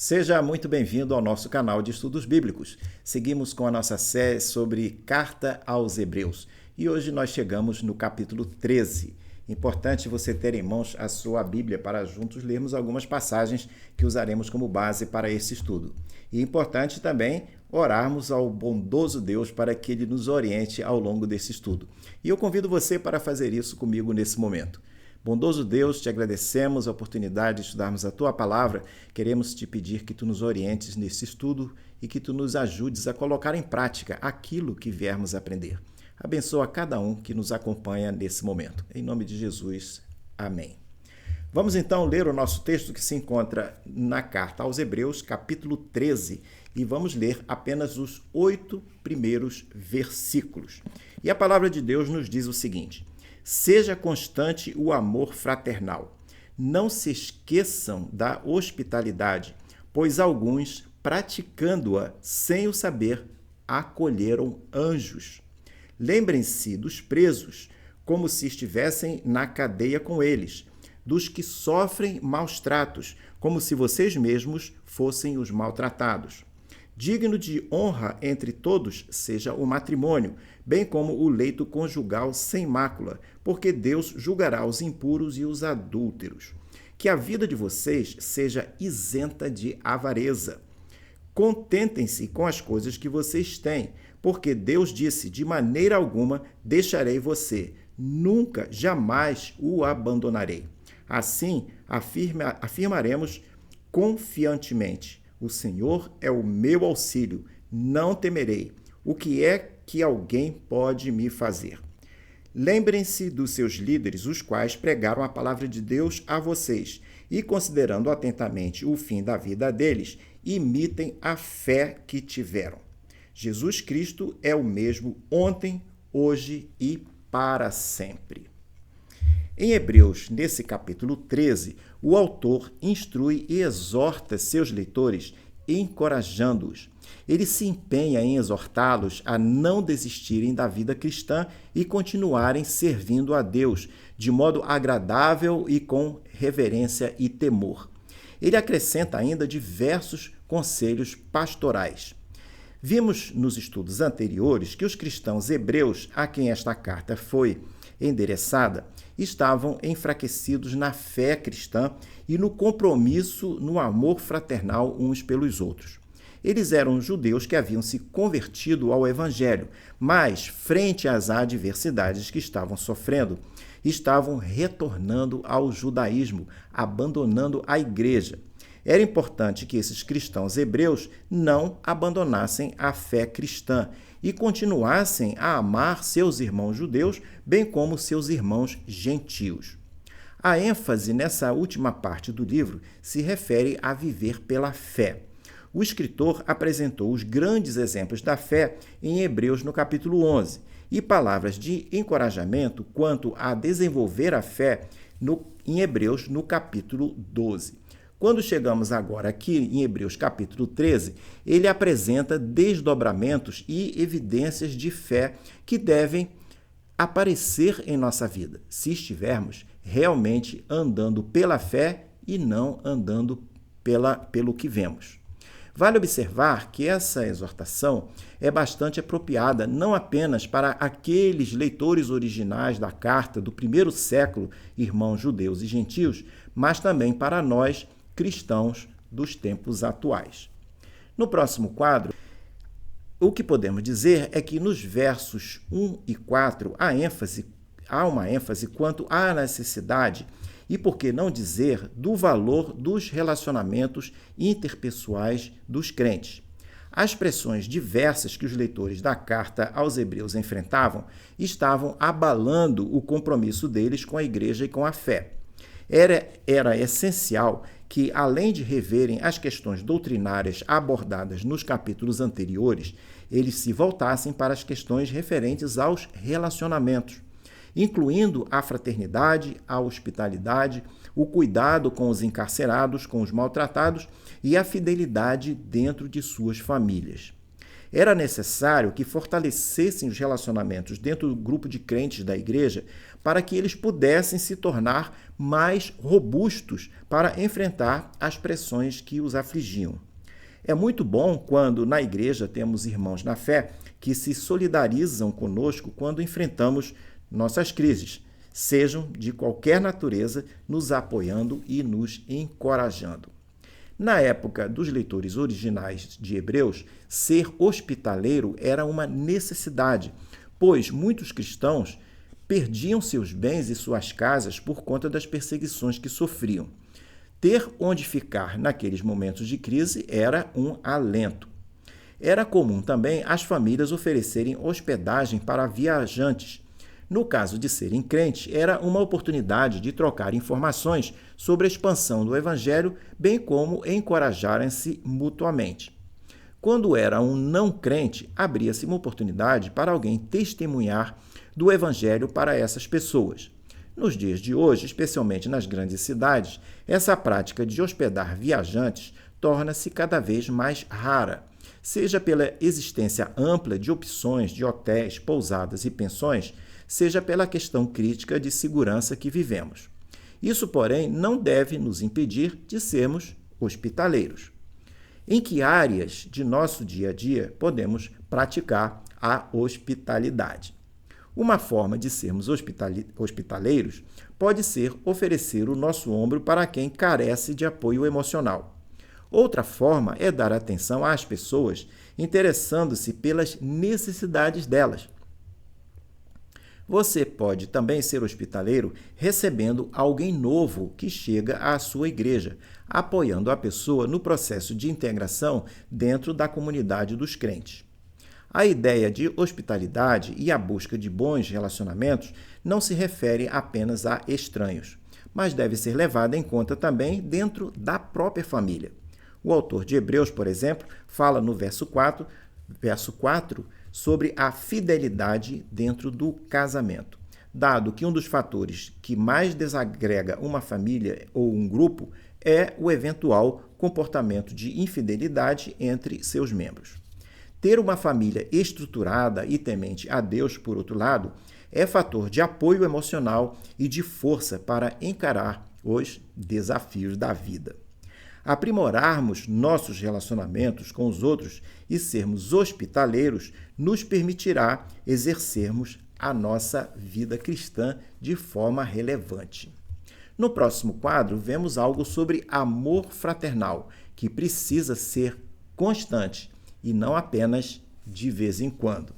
Seja muito bem-vindo ao nosso canal de estudos bíblicos. Seguimos com a nossa série sobre Carta aos Hebreus e hoje nós chegamos no capítulo 13. Importante você ter em mãos a sua Bíblia para juntos lermos algumas passagens que usaremos como base para esse estudo. E importante também orarmos ao bondoso Deus para que Ele nos oriente ao longo desse estudo. E eu convido você para fazer isso comigo nesse momento. Bondoso Deus, te agradecemos a oportunidade de estudarmos a Tua Palavra. Queremos te pedir que Tu nos orientes nesse estudo e que Tu nos ajudes a colocar em prática aquilo que viermos aprender. Abençoa cada um que nos acompanha nesse momento. Em nome de Jesus, amém. Vamos então ler o nosso texto que se encontra na Carta aos Hebreus, capítulo 13, e vamos ler apenas os 8 primeiros versículos. E a palavra de Deus nos diz o seguinte: seja constante o amor fraternal. Não se esqueçam da hospitalidade, pois alguns, praticando-a sem o saber, acolheram anjos. Lembrem-se dos presos, como se estivessem na cadeia com eles, dos que sofrem maus tratos, como se vocês mesmos fossem os maltratados. Digno de honra entre todos seja o matrimônio, bem como o leito conjugal sem mácula, porque Deus julgará os impuros e os adúlteros. Que a vida de vocês seja isenta de avareza. Contentem-se com as coisas que vocês têm, porque Deus disse: de maneira alguma deixarei você, nunca, jamais o abandonarei. Assim, afirmaremos confiantemente: o Senhor é o meu auxílio, não temerei. O que é que alguém pode me fazer? Lembrem-se dos seus líderes, os quais pregaram a palavra de Deus a vocês, e considerando atentamente o fim da vida deles, imitem a fé que tiveram. Jesus Cristo é o mesmo ontem, hoje e para sempre. Em Hebreus, nesse capítulo 13, o autor instrui e exorta seus leitores, encorajando-os. Ele se empenha em exortá-los a não desistirem da vida cristã e continuarem servindo a Deus de modo agradável e com reverência e temor. Ele acrescenta ainda diversos conselhos pastorais. Vimos nos estudos anteriores que os cristãos hebreus a quem esta carta foi endereçada estavam enfraquecidos na fé cristã e no compromisso, no amor fraternal uns pelos outros. Eles eram judeus que haviam se convertido ao Evangelho, mas, frente às adversidades que estavam sofrendo, estavam retornando ao judaísmo, abandonando a igreja. Era importante que esses cristãos hebreus não abandonassem a fé cristã e continuassem a amar seus irmãos judeus, bem como seus irmãos gentios. A ênfase nessa última parte do livro se refere a viver pela fé. O escritor apresentou os grandes exemplos da fé em Hebreus no capítulo 11 e palavras de encorajamento quanto a desenvolver a fé em Hebreus no capítulo 12. Quando chegamos agora aqui em Hebreus capítulo 13, ele apresenta desdobramentos e evidências de fé que devem aparecer em nossa vida, se realmente andando pela fé e não andando pelo que vemos. Vale observar que essa exortação é bastante apropriada não apenas para aqueles leitores originais da carta do primeiro século, irmãos judeus e gentios, mas também para nós, cristãos dos tempos atuais. No próximo quadro, o que podemos dizer é que nos versos 1 e 4 há uma ênfase quanto à necessidade e, por que não dizer, do valor dos relacionamentos interpessoais dos crentes. As pressões diversas que os leitores da carta aos Hebreus enfrentavam estavam abalando o compromisso deles com a igreja e com a fé. Era essencial que, além de reverem as questões doutrinárias abordadas nos capítulos anteriores, eles se voltassem para as questões referentes aos relacionamentos, incluindo a fraternidade, a hospitalidade, o cuidado com os encarcerados, com os maltratados e a fidelidade dentro de suas famílias. Era necessário que fortalecessem os relacionamentos dentro do grupo de crentes da igreja para que eles pudessem se tornar mais robustos para enfrentar as pressões que os afligiam. É muito bom quando na igreja temos irmãos na fé que se solidarizam conosco quando enfrentamos nossas crises, sejam de qualquer natureza, nos apoiando e nos encorajando. Na época dos leitores originais de Hebreus, ser hospitaleiro era uma necessidade, pois muitos cristãos perdiam seus bens e suas casas por conta das perseguições que sofriam. Ter onde ficar naqueles momentos de crise era um alento. Era comum também as famílias oferecerem hospedagem para viajantes. No caso de serem crentes, era uma oportunidade de trocar informações sobre a expansão do Evangelho, bem como encorajarem-se mutuamente. Quando era um não crente, abria-se uma oportunidade para alguém testemunhar do Evangelho para essas pessoas. Nos dias de hoje, especialmente nas grandes cidades, essa prática de hospedar viajantes torna-se cada vez mais rara, seja pela existência ampla de opções de hotéis, pousadas e pensões, seja pela questão crítica de segurança que vivemos. Isso, porém, não deve nos impedir de sermos hospitaleiros. Em que áreas de nosso dia a dia podemos praticar a hospitalidade? Uma forma de sermos hospitaleiros pode ser oferecer o nosso ombro para quem carece de apoio emocional. Outra forma é dar atenção às pessoas, interessando-se pelas necessidades delas. Você pode também ser hospitaleiro recebendo alguém novo que chega à sua igreja, apoiando a pessoa no processo de integração dentro da comunidade dos crentes. A ideia de hospitalidade e a busca de bons relacionamentos não se refere apenas a estranhos, mas deve ser levada em conta também dentro da própria família. O autor de Hebreus, por exemplo, fala no verso 4, sobre a fidelidade dentro do casamento. Dado que um dos fatores que mais desagrega uma família ou um grupo é o eventual comportamento de infidelidade entre seus membros. Ter uma família estruturada e temente a Deus, por outro lado, é fator de apoio emocional e de força para encarar os desafios da vida. Aprimorarmos nossos relacionamentos com os outros e sermos hospitaleiros nos permitirá exercermos a nossa vida cristã de forma relevante. No próximo quadro, vemos algo sobre amor fraternal, que precisa ser constante e não apenas de vez em quando.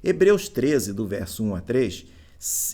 Hebreus 13, do verso 1 a 3,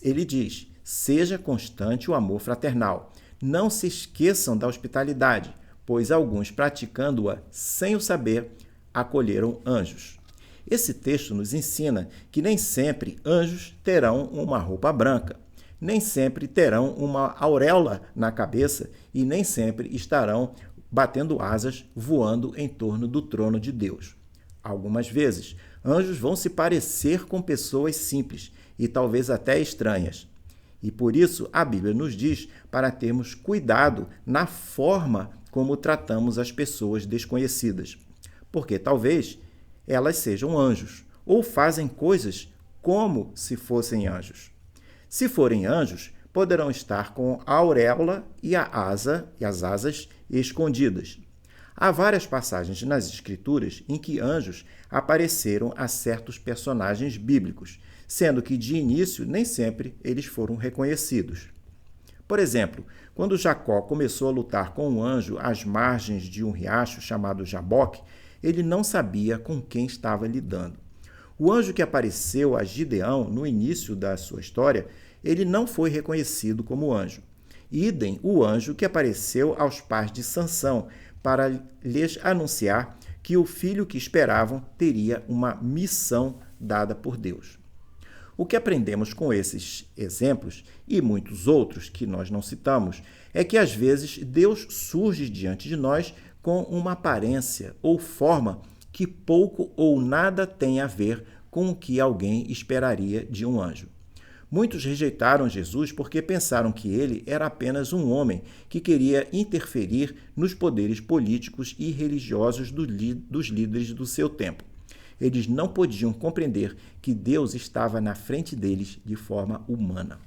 ele diz: seja constante o amor fraternal. Não se esqueçam da hospitalidade, pois alguns, praticando-a sem o saber, acolheram anjos. Esse texto nos ensina que nem sempre anjos terão uma roupa branca, nem sempre terão uma auréola na cabeça e nem sempre estarão batendo asas voando em torno do trono de Deus. Algumas vezes, anjos vão se parecer com pessoas simples e talvez até estranhas. E por isso a Bíblia nos diz para termos cuidado na forma como tratamos as pessoas desconhecidas, porque talvez elas sejam anjos ou fazem coisas como se fossem anjos. Se forem anjos, poderão estar com a auréola e as asas escondidas. Há várias passagens nas Escrituras em que anjos apareceram a certos personagens bíblicos, sendo que de início nem sempre eles foram reconhecidos. Por exemplo, quando Jacó começou a lutar com um anjo às margens de um riacho chamado Jaboque, ele não sabia com quem estava lidando. O anjo que apareceu a Gideão no início da sua história, ele não foi reconhecido como anjo. Idem o anjo que apareceu aos pais de Sansão para lhes anunciar que o filho que esperavam teria uma missão dada por Deus. O que aprendemos com esses exemplos e muitos outros que nós não citamos é que às vezes Deus surge diante de nós com uma aparência ou forma que pouco ou nada tem a ver com o que alguém esperaria de um anjo. Muitos rejeitaram Jesus porque pensaram que ele era apenas um homem que queria interferir nos poderes políticos e religiosos dos líderes do seu tempo. Eles não podiam compreender que Deus estava na frente deles de forma humana.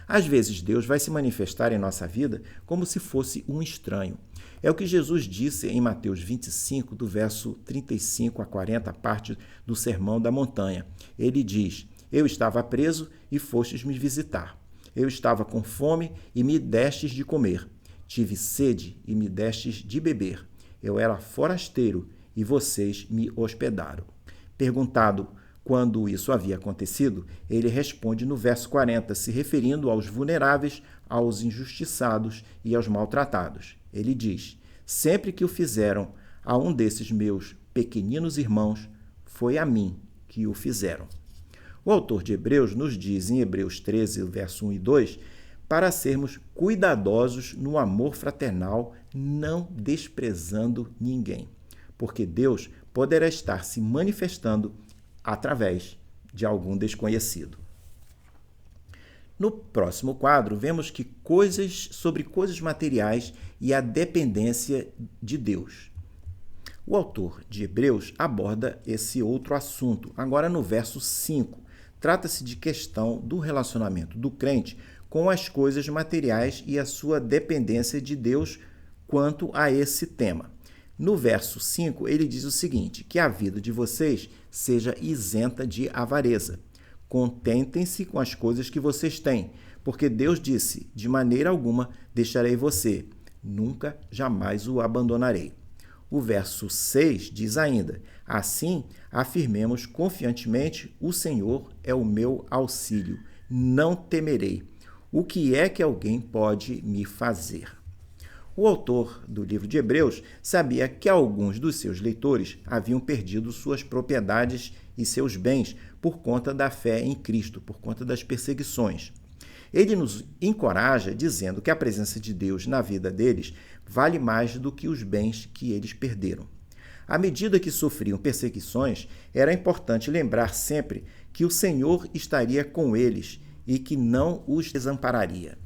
Às vezes, Deus vai se manifestar em nossa vida como se fosse um estranho. É o que Jesus disse em Mateus 25, do verso 35 a 40, parte do Sermão da Montanha. Ele diz: Eu estava preso e fostes me visitar. Eu estava com fome e me destes de comer. Tive sede e me destes de beber. Eu era forasteiro e vocês me hospedaram. Perguntado quando isso havia acontecido, ele responde no verso 40, se referindo aos vulneráveis, aos injustiçados e aos maltratados. Ele diz: Sempre que o fizeram a um desses meus pequeninos irmãos, foi a mim que o fizeram. O autor de Hebreus nos diz em Hebreus 13, verso 1 e 2, para sermos cuidadosos no amor fraternal, não desprezando ninguém, porque Deus poderá estar se manifestando através de algum desconhecido. No próximo quadro, vemos que sobre coisas materiais e a dependência de Deus. O autor de Hebreus aborda esse outro assunto, agora no verso 5. Trata-se de questão do relacionamento do crente com as coisas materiais e a sua dependência de Deus quanto a esse tema. No verso 5, ele diz o seguinte: que a vida de vocês seja isenta de avareza. Contentem-se com as coisas que vocês têm, porque Deus disse: de maneira alguma deixarei você, nunca, jamais o abandonarei. O verso 6 diz ainda: assim, afirmemos confiantemente: o Senhor é o meu auxílio, não temerei. O que é que alguém pode me fazer? O autor do livro de Hebreus sabia que alguns dos seus leitores haviam perdido suas propriedades e seus bens por conta da fé em Cristo, por conta das perseguições. Ele nos encoraja dizendo que a presença de Deus na vida deles vale mais do que os bens que eles perderam. À medida que sofriam perseguições, era importante lembrar sempre que o Senhor estaria com eles e que não os desampararia.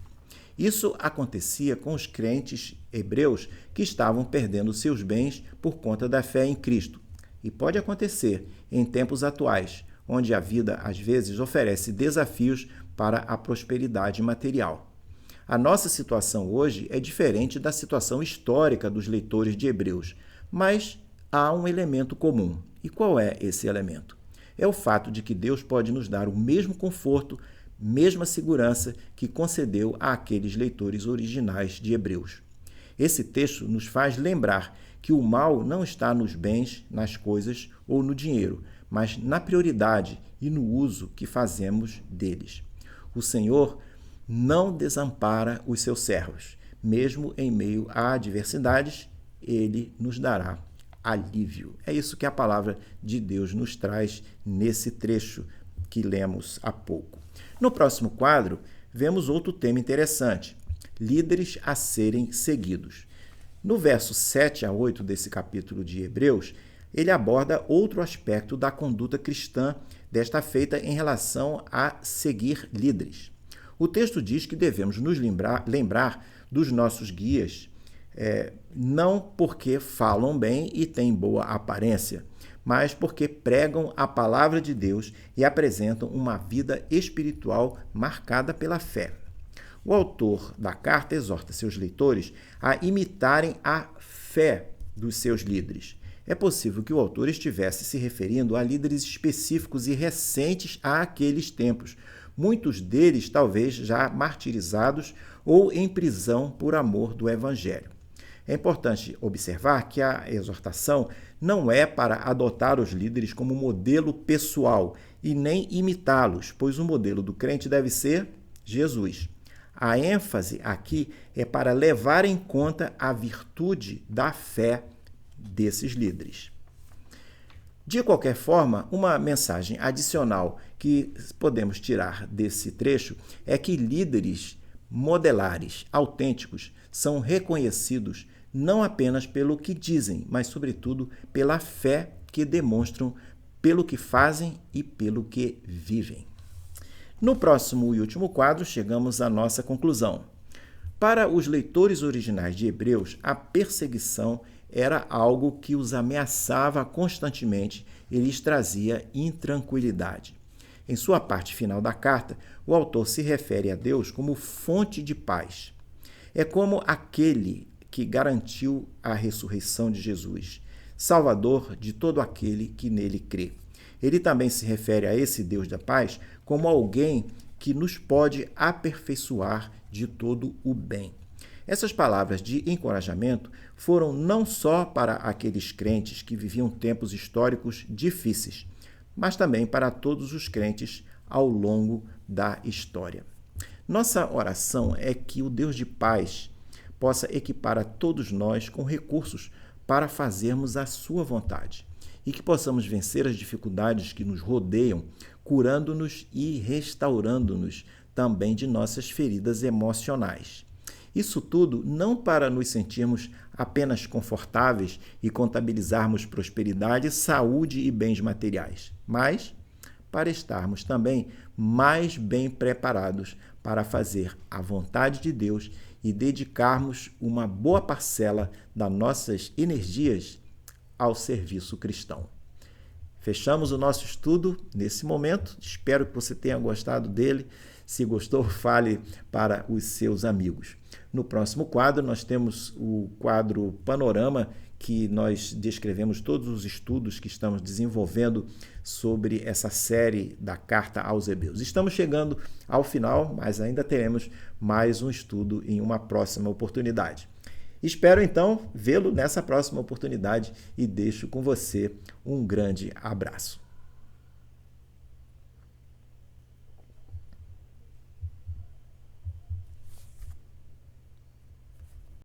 Isso acontecia com os crentes hebreus que estavam perdendo seus bens por conta da fé em Cristo. E pode acontecer em tempos atuais, onde a vida às vezes oferece desafios para a prosperidade material. A nossa situação hoje é diferente da situação histórica dos leitores de Hebreus, mas há um elemento comum. E qual é esse elemento? É o fato de que Deus pode nos dar o mesmo conforto, mesma segurança que concedeu àqueles leitores originais de Hebreus. Esse texto nos faz lembrar que o mal não está nos bens, nas coisas ou no dinheiro, mas na prioridade e no uso que fazemos deles. O Senhor não desampara os seus servos. Mesmo em meio a adversidades, Ele nos dará alívio. É isso que a palavra de Deus nos traz nesse trecho que lemos há pouco. No próximo quadro, vemos outro tema interessante: líderes a serem seguidos. No verso 7 a 8 desse capítulo de Hebreus, ele aborda outro aspecto da conduta cristã, desta feita em relação a seguir líderes. O texto diz que devemos nos lembrar dos nossos guias, não porque falam bem e têm boa aparência, mas porque pregam a palavra de Deus e apresentam uma vida espiritual marcada pela fé. O autor da carta exorta seus leitores a imitarem a fé dos seus líderes. É possível que o autor estivesse se referindo a líderes específicos e recentes àqueles tempos, muitos deles talvez já martirizados ou em prisão por amor do Evangelho. É importante observar que a exortação não é para adotar os líderes como modelo pessoal e nem imitá-los, pois o modelo do crente deve ser Jesus. A ênfase aqui é para levar em conta a virtude da fé desses líderes. De qualquer forma, uma mensagem adicional que podemos tirar desse trecho é que líderes modelares, autênticos, são reconhecidos não apenas pelo que dizem, mas, sobretudo, pela fé que demonstram, pelo que fazem e pelo que vivem. No próximo e último quadro, chegamos à nossa conclusão. Para os leitores originais de Hebreus, a perseguição era algo que os ameaçava constantemente ele lhes trazia intranquilidade. Em sua parte final da carta, o autor se refere a Deus como fonte de paz. É como aquele que garantiu a ressurreição de Jesus, Salvador de todo aquele que nele crê. Ele também se refere a esse Deus da paz como alguém que nos pode aperfeiçoar de todo o bem. Essas palavras de encorajamento foram não só para aqueles crentes que viviam tempos históricos difíceis, mas também para todos os crentes ao longo da história. Nossa oração é que o Deus de paz possa equipar a todos nós com recursos para fazermos a sua vontade e que possamos vencer as dificuldades que nos rodeiam, curando-nos e restaurando-nos também de nossas feridas emocionais. Isso tudo não para nos sentirmos apenas confortáveis e contabilizarmos prosperidade, saúde e bens materiais, mas para estarmos também mais bem preparados para fazer a vontade de Deus e dedicarmos uma boa parcela das nossas energias ao serviço cristão. Fechamos o nosso estudo nesse momento. Espero que você tenha gostado dele. Se gostou, fale para os seus amigos. No próximo quadro, nós temos o quadro Panorama, que nós descrevemos todos os estudos que estamos desenvolvendo sobre essa série da Carta aos Hebreus. Estamos chegando ao final, mas ainda teremos mais um estudo em uma próxima oportunidade. Espero, então, vê-lo nessa próxima oportunidade e deixo com você um grande abraço.